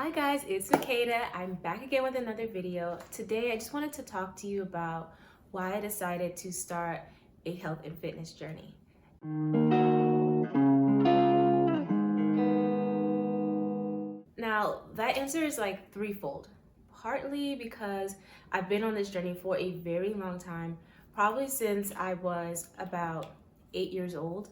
Hi guys, it's Makeda. I'm back again with another video. Today I just wanted to talk to you about why I decided to start a health and fitness journey. Now, that answer is like threefold. Partly because I've been on this journey for a very long time, probably since I was about 8 years old.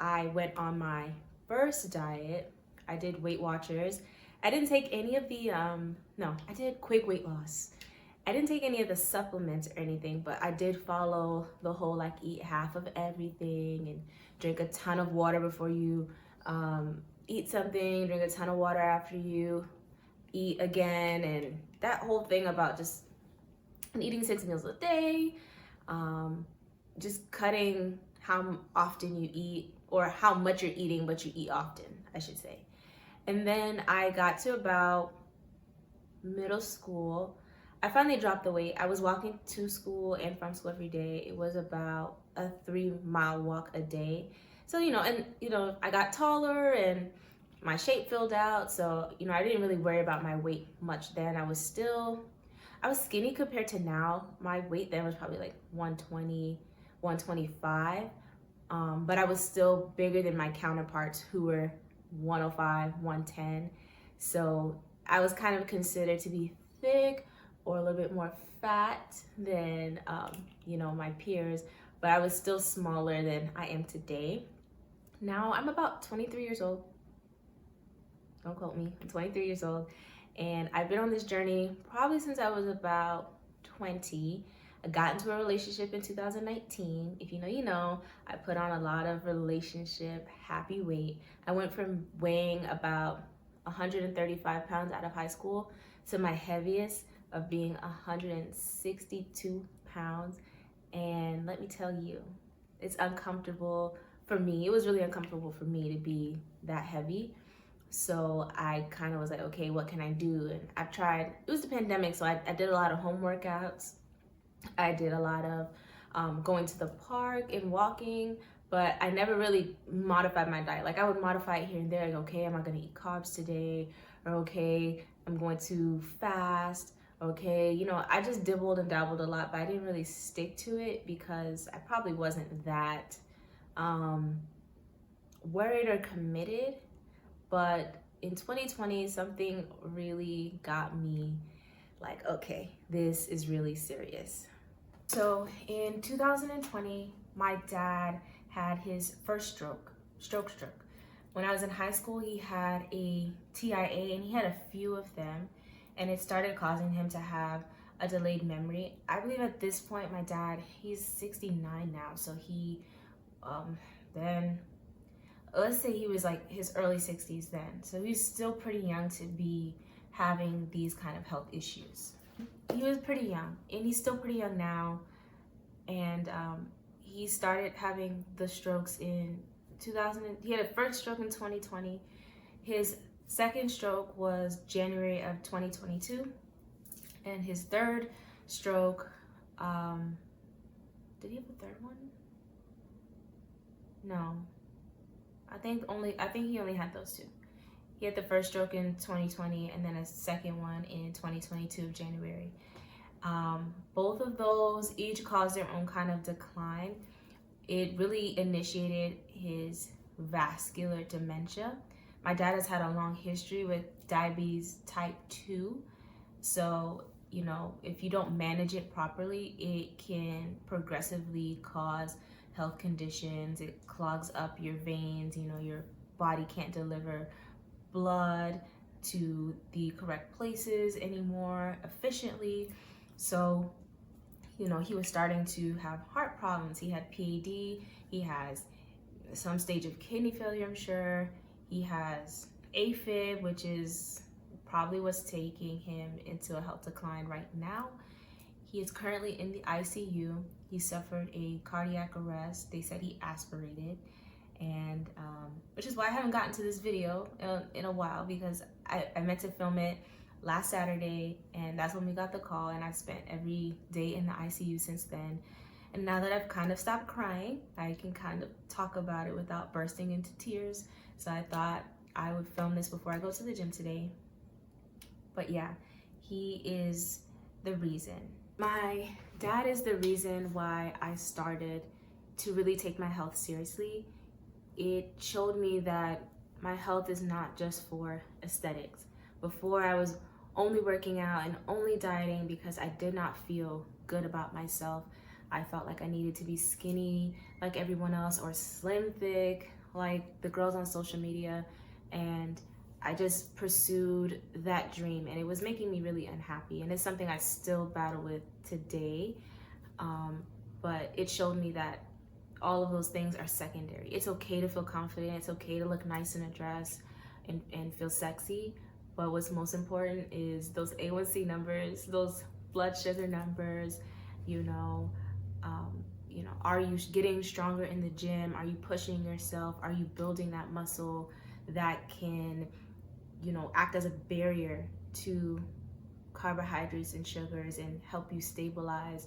I went on my first diet. I did Weight Watchers. I didn't take any of the, no, I did quick weight loss. I didn't take any of the supplements or anything, but I did follow the whole like eat half of everything and drink a ton of water before you eat something, drink a ton of water after you eat again, and that whole thing about just eating 6 meals a day, just cutting how often you eat or how much you're eating, but you eat often, I should say. And then I got to about middle school. I finally dropped the weight. I was walking to school and from school every day. It was about a 3-mile walk a day. So, I got taller and my shape filled out. So, I didn't really worry about my weight much then. I was skinny compared to now. My weight then was probably like 120, 125. But I was still bigger than my counterparts who were 105, 110. So I was kind of considered to be thick or a little bit more fat than, my peers, but I was still smaller than I am today. Now I'm about 23 years old. Don't quote me. I'm 23 years old. And I've been on this journey probably since I was about 20. I got into a relationship in 2019. If you know, you know. I put on a lot of relationship happy weight. I went from weighing about 135 pounds out of high school to my heaviest of being 162 pounds. And let me tell you, it's uncomfortable for me. It was really uncomfortable for me to be that heavy. So I kind of was like, okay, what can I do? And I've tried, it was the pandemic, so I did a lot of home workouts. I did a lot of going to the park and walking, but I never really modified my diet. Like I would modify it here and there, like, okay, am I gonna eat carbs today? Or okay, I'm going to fast. Okay, I just dibbled and dabbled a lot, but I didn't really stick to it because I probably wasn't that worried or committed. But in 2020, something really got me like, okay, this is really serious. So in 2020, my dad had his first stroke. When I was in high school, he had a TIA and he had a few of them, and it started causing him to have a delayed memory. I believe at this point, my dad, he's 69 now, so he then let's say he was like his early 60s then. So he's still pretty young to be having these kind of health issues. He was pretty young, and he's still pretty young now. And he started having the strokes in 2000. He had a first stroke in 2020. His second stroke was January of 2022. And his third stroke, did he have a third one? No. I think he only had those two. He had the first stroke in 2020 and then a second one in 2022 of January. Both of those each caused their own kind of decline. It really initiated his vascular dementia. My dad has had a long history with diabetes type 2. So, if you don't manage it properly, it can progressively cause health conditions. It clogs up your veins. Your body can't deliver blood to the correct places anymore efficiently. So, he was starting to have heart problems. He had PAD. He has some stage of kidney failure, I'm sure. He has AFib, which is probably what's taking him into a health decline right now. He is currently in the ICU. He suffered a cardiac arrest. They said he aspirated, and which is why I haven't gotten to this video in a while, because I meant to film it last Saturday, and that's when we got the call, and I've spent every day in the ICU since then. And now that I've kind of stopped crying, I can kind of talk about it without bursting into tears. So I thought I would film this before I go to the gym today. But yeah, he is the reason. My dad is the reason why I started to really take my health seriously. It showed me that my health is not just for aesthetics. Before, I was only working out and only dieting because I did not feel good about myself. I felt like I needed to be skinny like everyone else or slim thick like the girls on social media, and I just pursued that dream, and it was making me really unhappy, and it's something I still battle with today. But it showed me that all of those things are secondary. It's okay to feel confident, it's okay to look nice in a dress and feel sexy, but what's most important is those A1C numbers, those blood sugar numbers, you know, are you getting stronger in the gym? Are you pushing yourself? Are you building that muscle that can, act as a barrier to carbohydrates and sugars and help you stabilize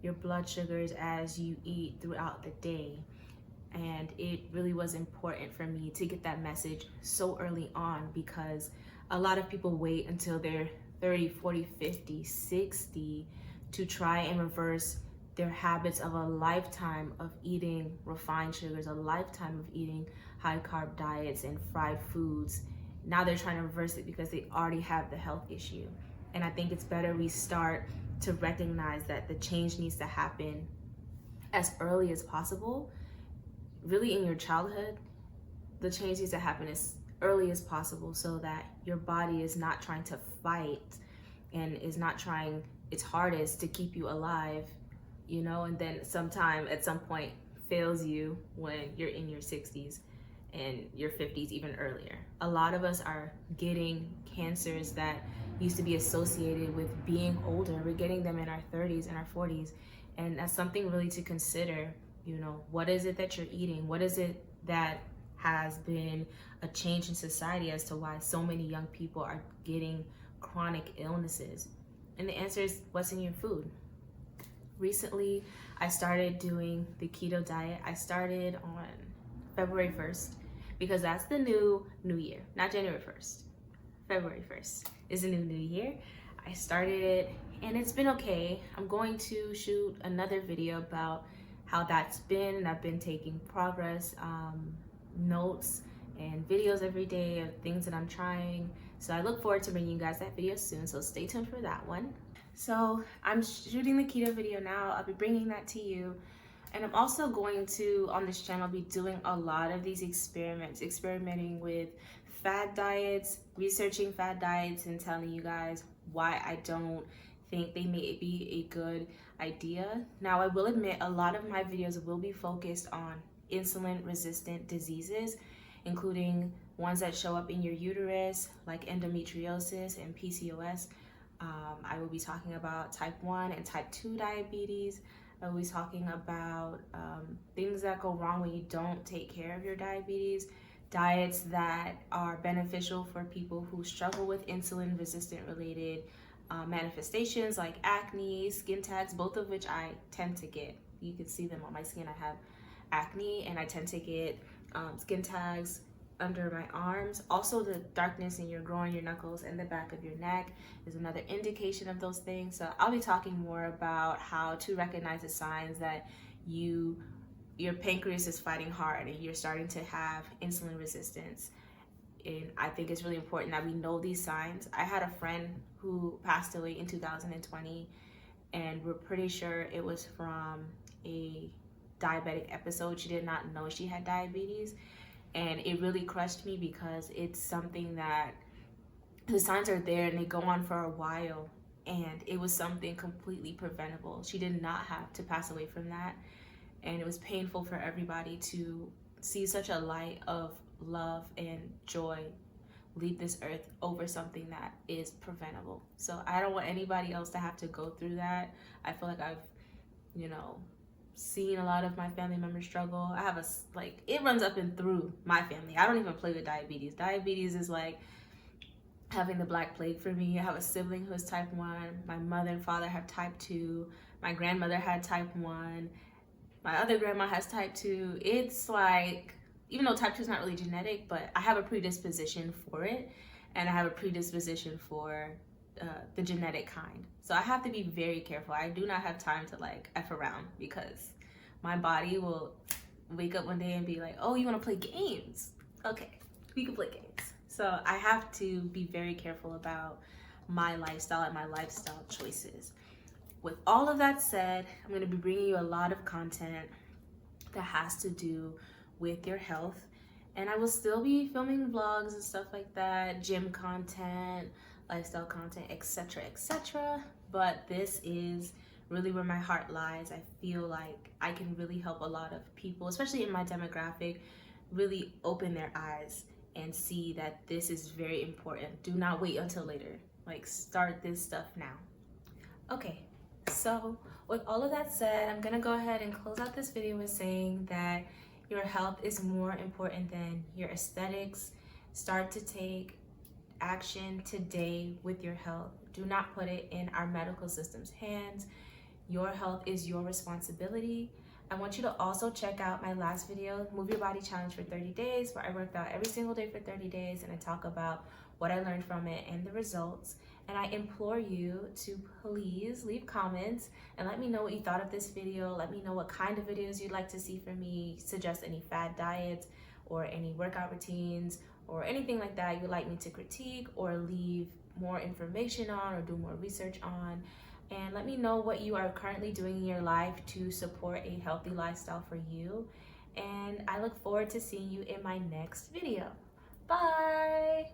your blood sugars as you eat throughout the day? And it really was important for me to get that message so early on, because a lot of people wait until they're 30, 40, 50, 60 to try and reverse their habits of a lifetime of eating refined sugars, a lifetime of eating high carb diets and fried foods. Now they're trying to reverse it because they already have the health issue. And I think it's better we start to recognize that the change needs to happen as early as possible. Really, in your childhood, the change needs to happen as early as possible so that your body is not trying to fight and is not trying its hardest to keep you alive, and then at some point fails you when you're in your 60s and your 50s, even earlier. A lot of us are getting cancers that used to be associated with being older. We're getting them in our 30s and our 40s, and that's something really to consider. What is it that you're eating? What is it that has been a change in society as to why so many young people are getting chronic illnesses? And the answer is what's in your food. Recently, I started doing the keto diet. I started on February 1st because that's the new year, not January 1st. February 1st is the new year. I started it and it's been okay. I'm going to shoot another video about how that's been, and I've been taking progress notes and videos every day of things that I'm trying. So I look forward to bringing you guys that video soon, so stay tuned for that one. So I'm shooting the keto video now. I'll be bringing that to you. And I'm also going to, on this channel, be doing a lot of these experimenting with fad diets, researching fad diets, and telling you guys why I don't think they may be a good idea. Now, I will admit a lot of my videos will be focused on insulin resistant diseases, including ones that show up in your uterus, like endometriosis and PCOS. I will be talking about type 1 and type 2 diabetes. I will be talking about things that go wrong when you don't take care of your diabetes, diets that are beneficial for people who struggle with insulin resistant related manifestations like acne, skin tags, both of which I tend to get. You can see them on my skin. I have acne and I tend to get skin tags under my arms. Also, the darkness in your groin, your knuckles, and the back of your neck is another indication of those things. So I'll be talking more about how to recognize the signs that your pancreas is fighting hard and you're starting to have insulin resistance. And I think it's really important that we know these signs. I had a friend who passed away in 2020, and we're pretty sure it was from a diabetic episode. She did not know she had diabetes, and it really crushed me because it's something that the signs are there and they go on for a while, and it was something completely preventable. She did not have to pass away from that, and it was painful for everybody to see such a light of love and joy leave this earth over something that is preventable. So I don't want anybody else to have to go through that. I feel like I've, seen a lot of my family members struggle. I have it runs up and through my family. I don't even play with diabetes. Diabetes is like having the Black Plague for me. I have a sibling who is type 1. My mother and father have type 2. My grandmother had type 1. My other grandma has type 2. It's like, even though type 2 is not really genetic, but I have a predisposition for it. and I have a predisposition for the genetic kind. So I have to be very careful. I do not have time to like F around, because my body will wake up one day and be like, oh, you want to play games? Okay, we can play games. So I have to be very careful about my lifestyle and my lifestyle choices. With all of that said, I'm going to be bringing you a lot of content that has to do with your health, and I will still be filming vlogs and stuff like that, gym content, lifestyle content, etc., etc. But this is really where my heart lies. I feel like I can really help a lot of people, especially in my demographic, really open their eyes and see that this is very important. Do not wait until later. Like, start this stuff now. Okay, so with all of that said, I'm gonna go ahead and close out this video with saying that your health is more important than your aesthetics. Start to take action today with your health. Do not put it in our medical system's hands. Your health is your responsibility. I want you to also check out my last video, Move Your Body Challenge for 30 days, where I worked out every single day for 30 days and I talk about what I learned from it and the results. And I implore you to please leave comments and let me know what you thought of this video. Let me know what kind of videos you'd like to see from me, suggest any fad diets or any workout routines or anything like that you'd like me to critique or leave more information on or do more research on. And let me know what you are currently doing in your life to support a healthy lifestyle for you. And I look forward to seeing you in my next video. Bye!